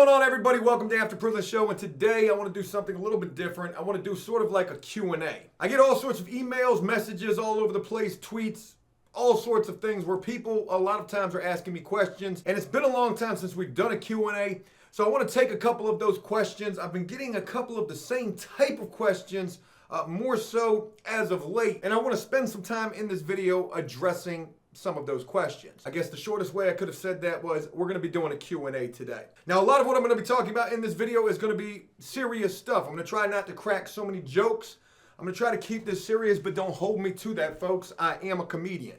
going on, everybody? Welcome to After Prison Show, and today I want to do something a little bit different. I want to do sort of like a Q&A. I get all sorts of emails, messages all over the place, tweets, all sorts of things where people a lot of times are asking me questions, and it's been a long time since we've done a Q&A, so I want to take a couple of those questions. I've been getting a couple of the same type of questions, more so as of late, and I want to spend some time in this video addressing some of those questions. I guess the shortest way I could have said that was we're going to be doing a Q&A today. Now, a lot of what I'm going to be talking about in this video is going to be serious stuff. I'm going to try not to crack so many jokes. I'm going to try to keep this serious, but don't hold me to that, folks. I am a comedian.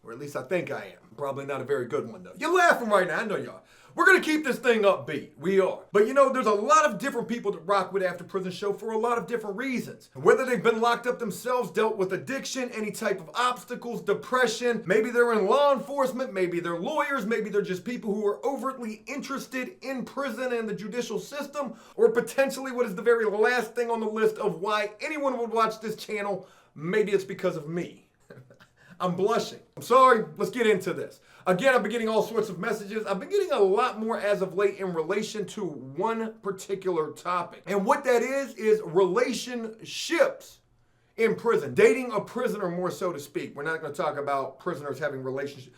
Or at least I think I am. Probably not a very good one, though. You're laughing right now. I know you are. We're going to keep this thing upbeat. We are. But you know, there's a lot of different people that rock with After Prison Show for a lot of different reasons. Whether they've been locked up themselves, dealt with addiction, any type of obstacles, depression, maybe they're in law enforcement, maybe they're lawyers, maybe they're just people who are overtly interested in prison and the judicial system, or potentially what is the very last thing on the list of why anyone would watch this channel, maybe it's because of me. I'm blushing. I'm sorry. Let's get into this. Again, I've been getting all sorts of messages. I've been getting a lot more as of late in relation to one particular topic. And what that is relationships in prison. Dating a prisoner, more so to speak. We're not going to talk about prisoners having relationships.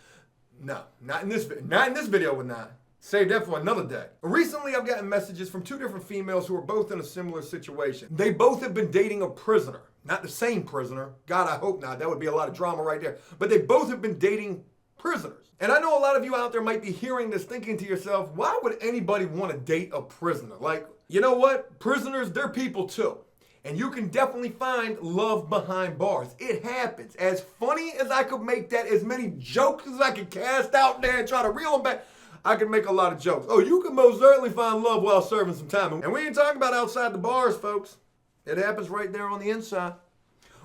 No, not in this video, we're not. Save that for another day. Recently, I've gotten messages from two different females who are both in a similar situation. They both have been dating a prisoner. Not the same prisoner. God, I hope not. That would be a lot of drama right there. But they both have been dating prisoners. And I know a lot of you out there might be hearing this thinking to yourself, why would anybody want to date a prisoner? Like, you know what? Prisoners, they're people too. And you can definitely find love behind bars. It happens. As funny as I could make that, as many jokes as I could cast out there and try to reel them back, I can make a lot of jokes. Oh, you can most certainly find love while serving some time. And we ain't talking about outside the bars, folks. It happens right there on the inside.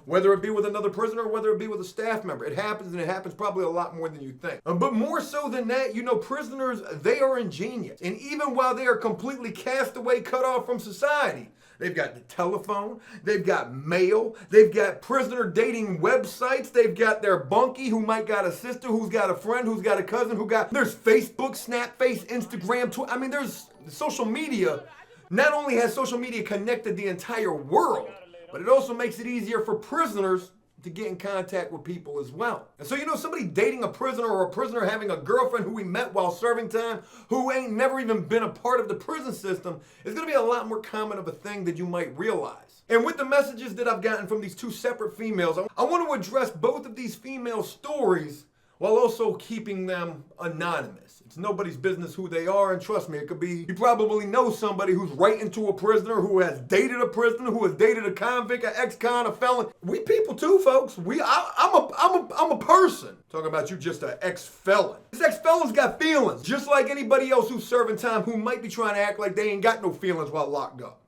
Whether it be with another prisoner or whether it be with a staff member. It happens, and it happens probably a lot more than you think. But more so than that, you know, prisoners, they are ingenious. And even while they are completely cast away, cut off from society, they've got the telephone, they've got mail, they've got prisoner dating websites, they've got their bunkie who might got a sister, who's got a friend, who's got a cousin, there's Facebook, Snapface, Instagram, Twitter. I mean, there's social media. Not only has social media connected the entire world, but it also makes it easier for prisoners to get in contact with people as well. And so, you know, somebody dating a prisoner or a prisoner having a girlfriend who we met while serving time, who ain't never even been a part of the prison system, is going to be a lot more common of a thing than you might realize. And with the messages that I've gotten from these two separate females, I want to address both of these female stories while also keeping them anonymous. It's nobody's business who they are, and trust me, it could be, you probably know somebody who's right into a prisoner, who has dated a prisoner, who has dated a convict, an ex-con, a felon. We people too, folks. I'm a person. Talking about you just an ex-felon. This ex-felon's got feelings, just like anybody else who's serving time who might be trying to act like they ain't got no feelings while locked up.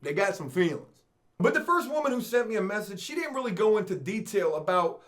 They got some feelings. But the first woman who sent me a message, she didn't really go into detail about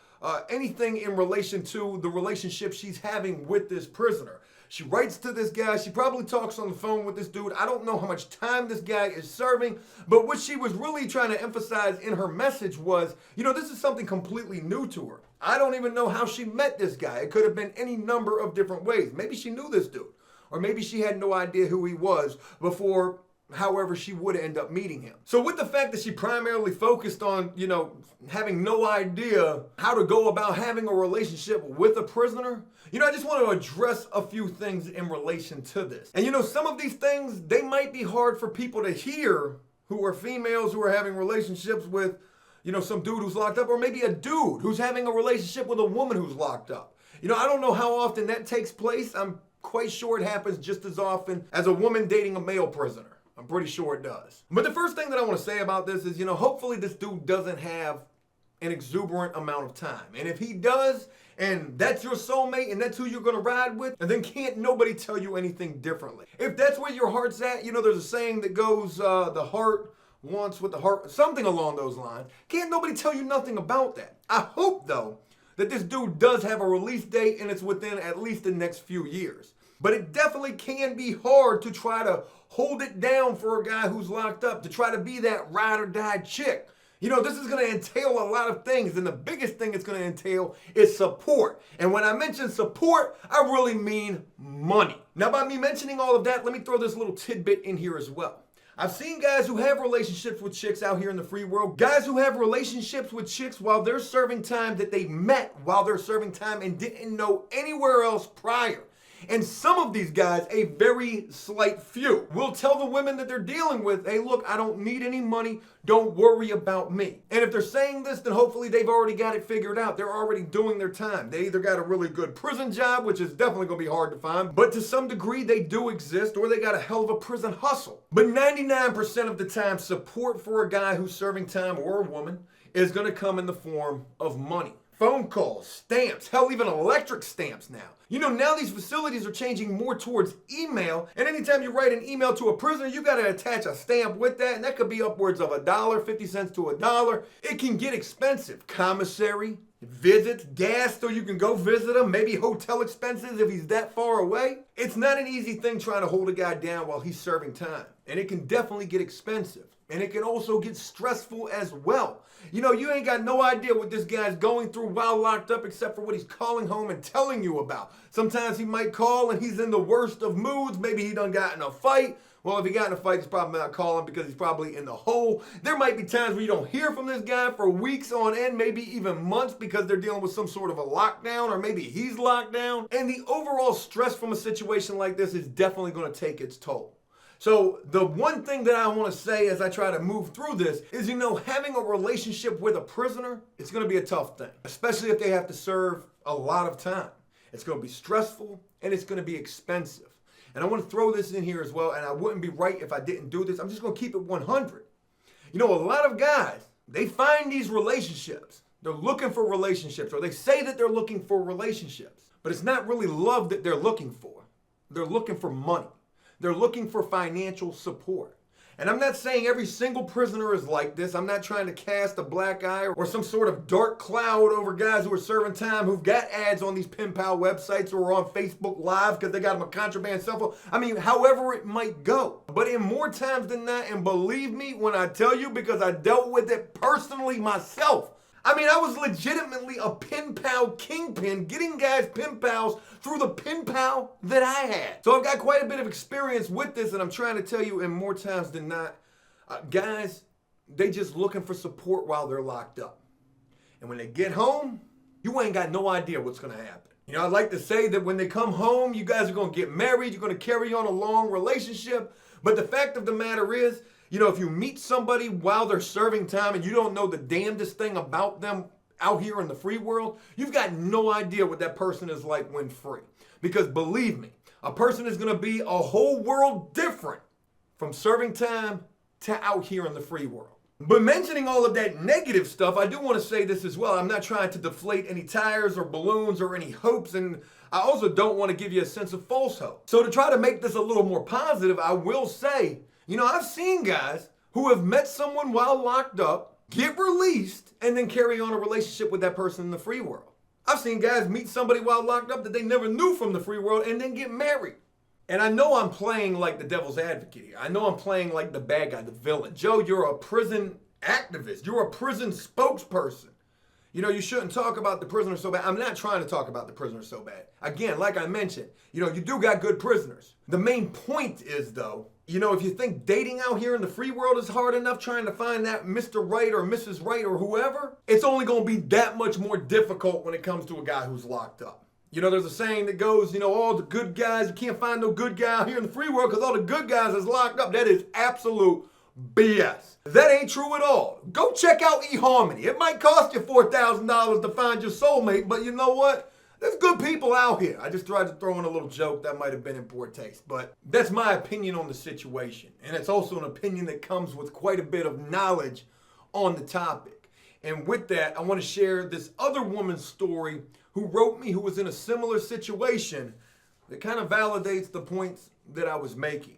anything in relation to the relationship she's having with this prisoner. She writes to this guy. She probably talks on the phone with this dude. I don't know how much time this guy is serving, but what she was really trying to emphasize in her message was, you know, this is something completely new to her. I don't even know how she met this guy. It could have been any number of different ways. Maybe she knew this dude, or maybe she had no idea who he was before, however she would end up meeting him. So with the fact that she primarily focused on, you know, having no idea how to go about having a relationship with a prisoner, you know, I just want to address a few things in relation to this. And you know, some of these things, they might be hard for people to hear who are females who are having relationships with, you know, some dude who's locked up, or maybe a dude who's having a relationship with a woman who's locked up. You know, I don't know how often that takes place. I'm quite sure it happens just as often as a woman dating a male prisoner. I'm pretty sure it does. But the first thing that I want to say about this is, you know, hopefully this dude doesn't have an exuberant amount of time. And if he does, and that's your soulmate, and that's who you're going to ride with, and then can't nobody tell you anything differently. If that's where your heart's at, you know, there's a saying that goes, the heart wants what the heart, something along those lines. Can't nobody tell you nothing about that. I hope, though, that this dude does have a release date, and it's within at least the next few years. But it definitely can be hard to try to hold it down for a guy who's locked up, to try to be that ride or die chick. You know, this is going to entail a lot of things, and the biggest thing it's going to entail is support. And when I mention support, I really mean money. Now, by me mentioning all of that, let me throw this little tidbit in here as well. I've seen guys who have relationships with chicks out here in the free world. Guys who have relationships with chicks while they're serving time that they met while they're serving time and didn't know anywhere else prior. And some of these guys, a very slight few, will tell the women that they're dealing with, hey, look, I don't need any money. Don't worry about me. And if they're saying this, then hopefully they've already got it figured out. They're already doing their time. They either got a really good prison job, which is definitely going to be hard to find, but to some degree they do exist, or they got a hell of a prison hustle. But 99% of the time, support for a guy who's serving time or a woman is going to come in the form of money. Phone calls, stamps, hell, even electric stamps now. You know, now these facilities are changing more towards email, and anytime you write an email to a prisoner, you got to attach a stamp with that, and that could be upwards of $1, 50 cents to $1. It can get expensive. Commissary, visits, gas so you can go visit him, maybe hotel expenses if he's that far away. It's not an easy thing trying to hold a guy down while he's serving time, and it can definitely get expensive. And it can also get stressful as well. You know, you ain't got no idea what this guy's going through while locked up except for what he's calling home and telling you about. Sometimes he might call and he's in the worst of moods. Maybe he done got in a fight. Well, if he got in a fight, he's probably not calling because he's probably in the hole. There might be times where you don't hear from this guy for weeks on end, maybe even months, because they're dealing with some sort of a lockdown, or maybe he's locked down. And the overall stress from a situation like this is definitely going to take its toll. So the one thing that I want to say as I try to move through this is, you know, having a relationship with a prisoner, it's going to be a tough thing, especially if they have to serve a lot of time. It's going to be stressful and it's going to be expensive. And I want to throw this in here as well, and I wouldn't be right if I didn't do this. I'm just going to keep it 100. You know, a lot of guys, they find these relationships. They're looking for relationships, or they say that they're looking for relationships, but it's not really love that they're looking for. They're looking for money. They're looking for financial support. And I'm not saying every single prisoner is like this. I'm not trying to cast a black eye or some sort of dark cloud over guys who are serving time who've got ads on these pen pal websites or on Facebook Live because they got them a contraband cell phone. I mean, however it might go. But in more times than not, and believe me when I tell you, because I dealt with it personally myself, I mean, I was legitimately a pen pal kingpin, getting guys pen pals through the pen pal that I had. So I've got quite a bit of experience with this, and I'm trying to tell you in more times than not, guys, they just looking for support while they're locked up. And when they get home, you ain't got no idea what's going to happen. You know, I'd like to say that when they come home, you guys are going to get married, you're going to carry on a long relationship. But the fact of the matter is, you know, if you meet somebody while they're serving time and you don't know the damnedest thing about them out here in the free world, you've got no idea what that person is like when free. Because believe me, a person is going to be a whole world different from serving time to out here in the free world. But mentioning all of that negative stuff, I do want to say this as well. I'm not trying to deflate any tires or balloons or any hopes, and I also don't want to give you a sense of false hope. So to try to make this a little more positive, I will say, you know, I've seen guys who have met someone while locked up, get released, and then carry on a relationship with that person in the free world. I've seen guys meet somebody while locked up that they never knew from the free world and then get married. And I know I'm playing like the devil's advocate here. I know I'm playing like the bad guy, the villain. Joe, you're a prison activist. You're a prison spokesperson. You know, you shouldn't talk about the prisoner so bad. I'm not trying to talk about the prisoner so bad. Again, like I mentioned, you know, you do got good prisoners. The main point is, though, you know, if you think dating out here in the free world is hard enough trying to find that Mr. Right or Mrs. Right or whoever, it's only going to be that much more difficult when it comes to a guy who's locked up. You know, there's a saying that goes, you know, all the good guys, you can't find no good guy out here in the free world because all the good guys is locked up. That is absolute BS. That ain't true at all. Go check out eHarmony. It might cost you $4,000 to find your soulmate, but you know what? There's good people out here. I just tried to throw in a little joke that might have been in poor taste, but that's my opinion on the situation. And it's also an opinion that comes with quite a bit of knowledge on the topic. And with that, I want to share this other woman's story who wrote me, who was in a similar situation that kind of validates the points that I was making.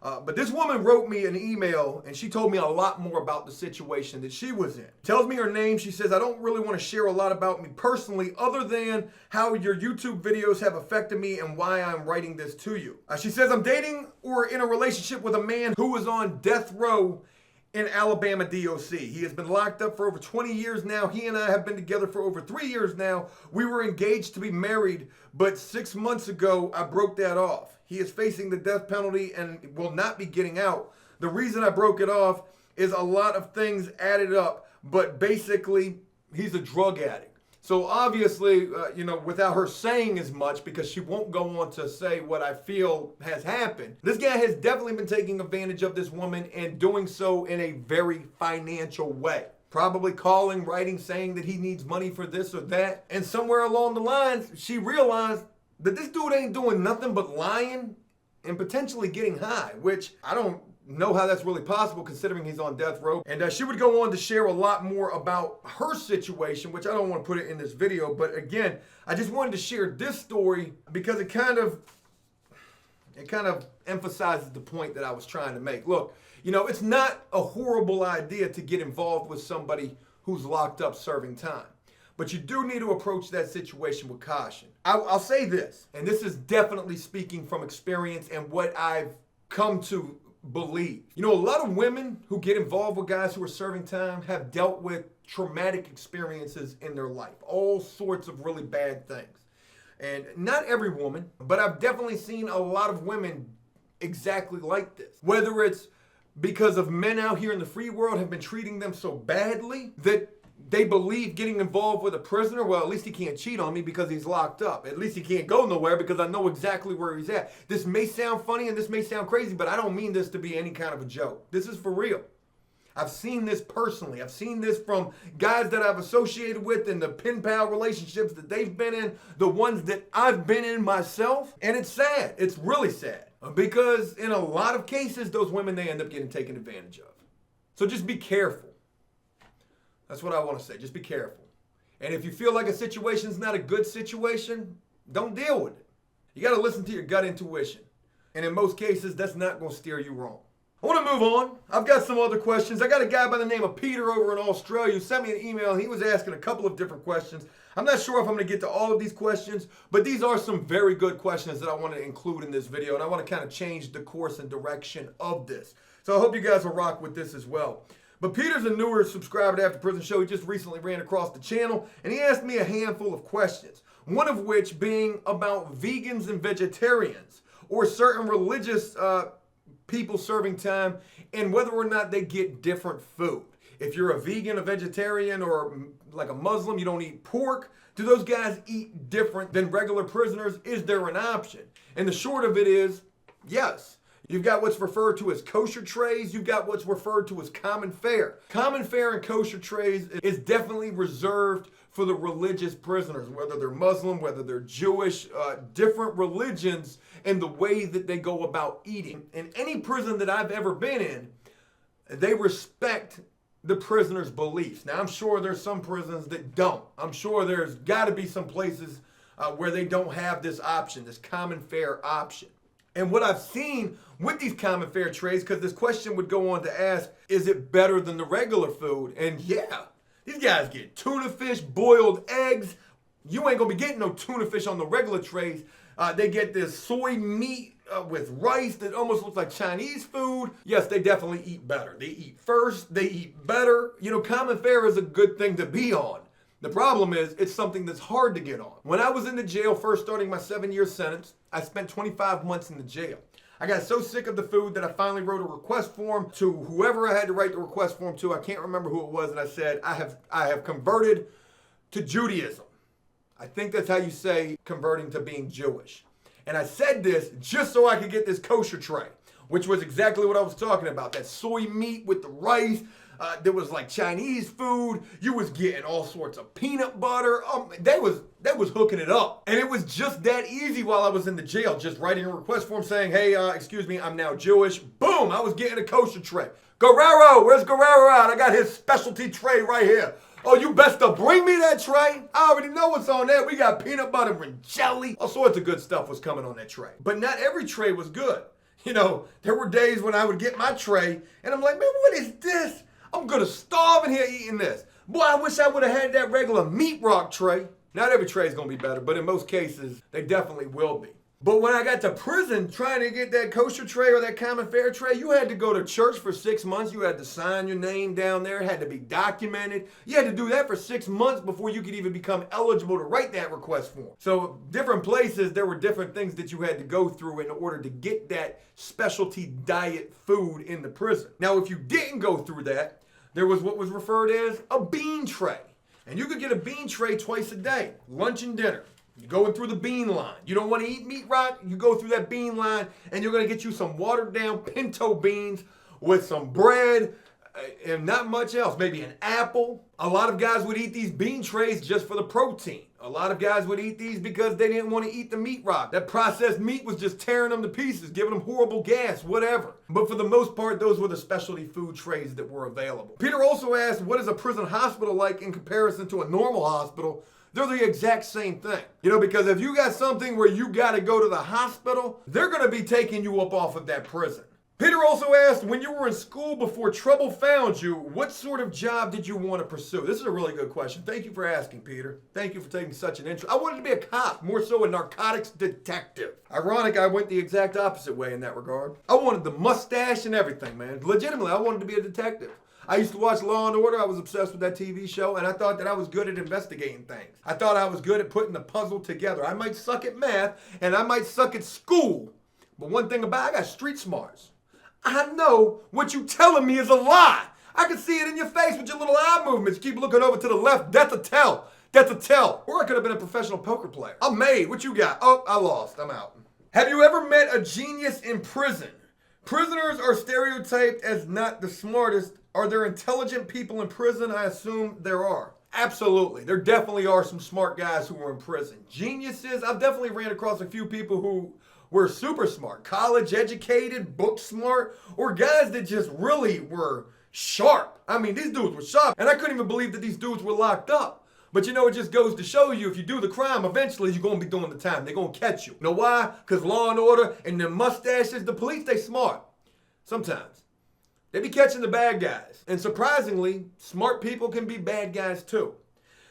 But this woman wrote me an email, and she told me a lot more about the situation that she was in. Tells me her name. She says, I don't really want to share a lot about me personally other than how your YouTube videos have affected me and why I'm writing this to you. She says, I'm dating or in a relationship with a man who is on death row in Alabama DOC. He has been locked up for over 20 years now. He and I have been together for over 3 years now. We were engaged to be married, but 6 months ago, I broke that off. He is facing the death penalty and will not be getting out. The reason I broke it off is a lot of things added up, but basically, he's a drug addict. So obviously, without her saying as much, because she won't go on to say what I feel has happened, this guy has definitely been taking advantage of this woman and doing so in a very financial way. Probably calling, writing, saying that he needs money for this or that. And somewhere along the lines, she realized that this dude ain't doing nothing but lying and potentially getting high, which I don't know how that's really possible considering he's on death row. And she would go on to share a lot more about her situation, which I don't want to put it in this video. But again, I just wanted to share this story because it kind of emphasizes the point that I was trying to make. Look, it's not a horrible idea to get involved with somebody who's locked up serving time. But you do need to approach that situation with caution. I'll say this, and this is definitely speaking from experience and what I've come to believe. A lot of women who get involved with guys who are serving time have dealt with traumatic experiences in their life, all sorts of really bad things. And not every woman, but I've definitely seen a lot of women exactly like this. Whether it's because of men out here in the free world have been treating them so badly that they believe getting involved with a prisoner, well, at least he can't cheat on me because he's locked up. At least he can't go nowhere because I know exactly where he's at. This may sound funny and this may sound crazy, but I don't mean this to be any kind of a joke. This is for real. I've seen this personally. I've seen this from guys that I've associated with in the pen pal relationships that they've been in, the ones that I've been in myself. And it's sad. It's really sad because in a lot of cases, those women, they end up getting taken advantage of. So just be careful. That's what I want to say. Just be careful. And if you feel like a situation's not a good situation, don't deal with it. You got to listen to your gut intuition. And in most cases, that's not going to steer you wrong. I want to move on. I've got some other questions. I got a guy by the name of Peter over in Australia who sent me an email. And he was asking a couple of different questions. I'm not sure if I'm going to get to all of these questions, but these are some very good questions that I want to include in this video. And I want to kind of change the course and direction of this. So I hope you guys will rock with this as well. But Peter's a newer subscriber to After Prison Show. He just recently ran across the channel, and he asked me a handful of questions, one of which being about vegans and vegetarians, or certain religious people serving time, and whether or not they get different food. If you're a vegan, a vegetarian, or like a Muslim, you don't eat pork, do those guys eat different than regular prisoners? Is there an option? And the short of it is, yes. You've got what's referred to as kosher trays. You've got what's referred to as common fare. Common fare and kosher trays is definitely reserved for the religious prisoners, whether they're Muslim, whether they're Jewish, different religions, and the way that they go about eating. In any prison that I've ever been in, they respect the prisoner's beliefs. Now, I'm sure there's some prisons that don't. I'm sure there's got to be some places where they don't have this option, this common fare option. And what I've seen with these common fare trays, because this question would go on to ask, is it better than the regular food? And yeah, these guys get tuna fish, boiled eggs. You ain't gonna be getting no tuna fish on the regular trays. They get this soy meat with rice that almost looks like Chinese food. Yes, they definitely eat better. They eat first, they eat better. Common fare is a good thing to be on. The problem is, it's something that's hard to get on. When I was in the jail first starting my 7-year sentence, I spent 25 months in the jail. I got so sick of the food that I finally wrote a request form to whoever I had to write the request form to. I can't remember who it was, and I said, I have converted to Judaism. I think that's how you say converting to being Jewish. And I said this just so I could get this kosher tray, which was exactly what I was talking about. That soy meat with the rice. There was like Chinese food. You was getting all sorts of peanut butter. They was hooking it up. And it was just that easy while I was in the jail, just writing a request form saying, hey, excuse me, I'm now Jewish. Boom, I was getting a kosher tray. Guerrero, where's Guerrero at? I got his specialty tray right here. Oh, you best to bring me that tray. I already know what's on there. We got peanut butter and jelly. All sorts of good stuff was coming on that tray. But not every tray was good. There were days when I would get my tray and I'm like, man, what is this? I'm gonna starve in here eating this. Boy, I wish I would have had that regular meat rock tray. Not every tray is gonna be better, but in most cases, they definitely will be. But when I got to prison trying to get that kosher tray or that common fare tray, you had to go to church for 6 months. You had to sign your name down there. It had to be documented. You had to do that for 6 months before you could even become eligible to write that request form. So different places, there were different things that you had to go through in order to get that specialty diet food in the prison. Now, if you didn't go through that, there was what was referred as a bean tray. And you could get a bean tray twice a day, lunch and dinner. You're going through the bean line. You don't want to eat meat rot, you go through that bean line and you're going to get you some watered down pinto beans with some bread and not much else. Maybe an apple. A lot of guys would eat these bean trays just for the protein. A lot of guys would eat these because they didn't want to eat the meat rot. That processed meat was just tearing them to pieces, giving them horrible gas, whatever. But for the most part, those were the specialty food trays that were available. Peter also asked, what is a prison hospital like in comparison to a normal hospital? They're the exact same thing. You know, because if you got something where you got to go to the hospital, they're going to be taking you up off of that prison. Peter also asked, when you were in school before trouble found you, what sort of job did you want to pursue? This is a really good question. Thank you for asking, Peter. Thank you for taking such an interest. I wanted to be a cop, more so a narcotics detective. Ironic, I went the exact opposite way in that regard. I wanted the mustache and everything, man. Legitimately, I wanted to be a detective. I used to watch Law & Order. I was obsessed with that TV show, and I thought that I was good at investigating things. I thought I was good at putting the puzzle together. I might suck at math, and I might suck at school, but one thing about it, I got street smarts. I know what you telling me is a lie. I can see it in your face with your little eye movements. You keep looking over to the left. That's a tell. That's a tell. Or I could have been a professional poker player. I'm made. What you got? Oh, I lost. I'm out. Have you ever met a genius in prison? Prisoners are stereotyped as not the smartest. Are there intelligent people in prison? I assume there are. Absolutely. There definitely are some smart guys who are in prison. Geniuses, I've definitely ran across a few people who were super smart, college educated, book smart, or guys that just really were sharp. I mean, these dudes were sharp, and I couldn't even believe that these dudes were locked up. But you know, it just goes to show you, if you do the crime, eventually you're going to be doing the time. They're going to catch you. You know why? Because Law & Order and the mustaches, the police, they smart. Sometimes. They be catching the bad guys. And surprisingly, smart people can be bad guys too.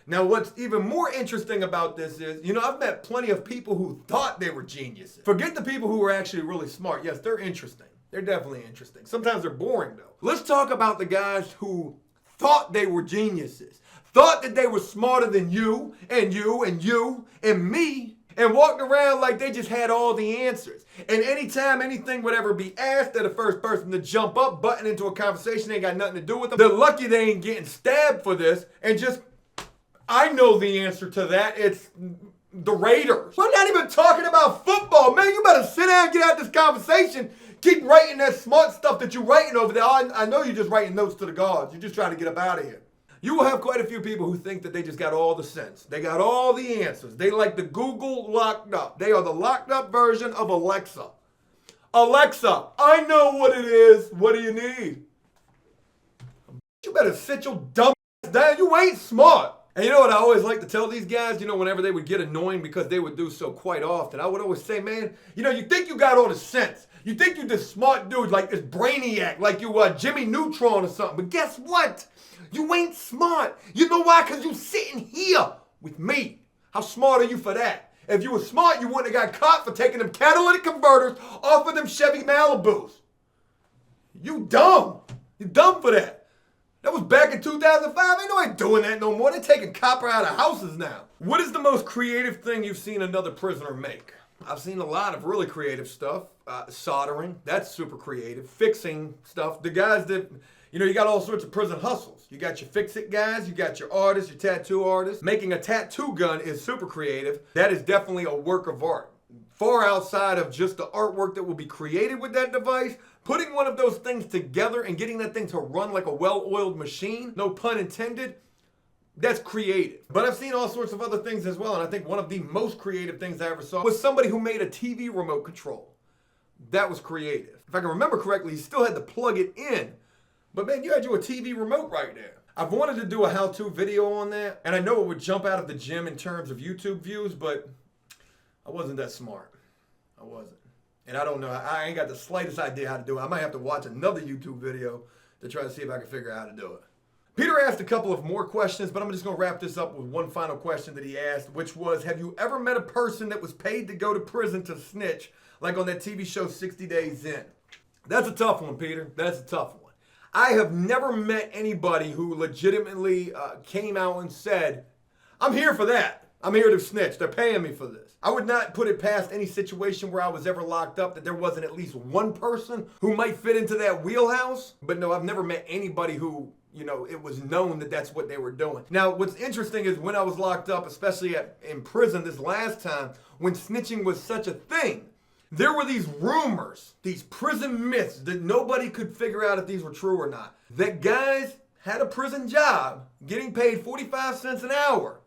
Now, what's even more interesting about this is, you know, I've met plenty of people who thought they were geniuses. Forget the people who were actually really smart. Yes, they're interesting. They're definitely interesting. Sometimes they're boring, though. Let's talk about the guys who thought they were geniuses, thought that they were smarter than you and you and you and me, and walked around like they just had all the answers. And anytime anything would ever be asked, they're the first person to jump up, button into a conversation, ain't got nothing to do with them. They're lucky they ain't getting stabbed for this, and just, I know the answer to that. It's the Raiders. I'm not even talking about football. Man, you better sit down and get out of this conversation. Keep writing that smart stuff that you're writing over there. I know you're just writing notes to the guards. You're just trying to get up out of here. You will have quite a few people who think that they just got all the sense. They got all the answers. They like the Google locked up. They are the locked up version of Alexa. Alexa, I know what it is. What do you need? You better sit your dumb ass down. You ain't smart. And you know what I always like to tell these guys, you know, whenever they would get annoying because they would do so quite often, I would always say, man, you know, you think you got all the sense. You think you this smart dude, like this brainiac, like you Jimmy Neutron or something. But guess what? You ain't smart. You know why? Because you sitting here with me. How smart are you for that? If you were smart, you wouldn't have got caught for taking them catalytic converters off of them Chevy Malibus. You dumb. You dumb for that. That was back in 2005. Ain't nobody doing that no more. They're taking copper out of houses now. What is the most creative thing you've seen another prisoner make? I've seen a lot of really creative stuff. Soldering, that's super creative. Fixing stuff. The guys that, you know, you got all sorts of prison hustles. You got your fix-it guys, you got your artists, your tattoo artists. Making a tattoo gun is super creative. That is definitely a work of art. Far outside of just the artwork that will be created with that device, putting one of those things together and getting that thing to run like a well-oiled machine, no pun intended, that's creative. But I've seen all sorts of other things as well, and I think one of the most creative things I ever saw was somebody who made a TV remote control. That was creative. If I can remember correctly, you still had to plug it in. But man, you had a TV remote right there. I've wanted to do a how-to video on that, and I know it would jump out of the gym in terms of YouTube views, but I wasn't that smart. I wasn't. And I don't know, I ain't got the slightest idea how to do it. I might have to watch another YouTube video to try to see if I can figure out how to do it. Peter asked a couple of more questions, but I'm just going to wrap this up with one final question that he asked, which was, have you ever met a person that was paid to go to prison to snitch, like on that TV show 60 Days In? That's a tough one, Peter. That's a tough one. I have never met anybody who legitimately came out and said, I'm here for that. I'm here to snitch. They're paying me for this. I would not put it past any situation where I was ever locked up that there wasn't at least one person who might fit into that wheelhouse. But no, I've never met anybody who, it was known that that's what they were doing. Now, what's interesting is when I was locked up, especially in prison this last time, when snitching was such a thing, there were these rumors, these prison myths that nobody could figure out if these were true or not. That guys had a prison job getting paid 45 cents an hour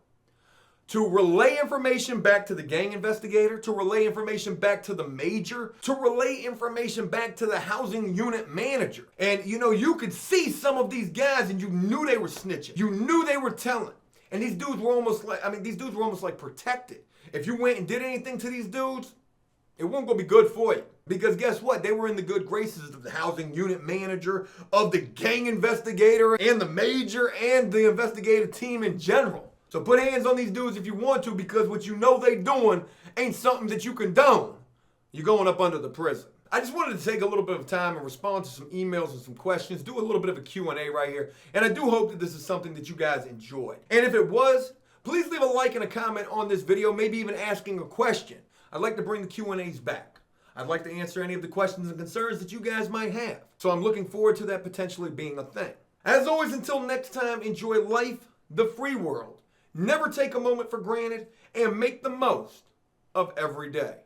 to relay information back to the gang investigator, to relay information back to the major, to relay information back to the housing unit manager. And you could see some of these guys and you knew they were snitching. You knew they were telling. And these dudes were almost like protected. If you went and did anything to these dudes, it wasn't going to be good for you. Because guess what? They were in the good graces of the housing unit manager, of the gang investigator, and the major, and the investigative team in general. So put hands on these dudes if you want to, because what you know they doing ain't something that you condone. You're going up under the prison. I just wanted to take a little bit of time and respond to some emails and some questions, do a little bit of a Q&A right here. And I do hope that this is something that you guys enjoyed. And if it was, please leave a like and a comment on this video, maybe even asking a question. I'd like to bring the Q&As back. I'd like to answer any of the questions and concerns that you guys might have. So I'm looking forward to that potentially being a thing. As always, until next time, enjoy life, the free world. Never take a moment for granted and make the most of every day.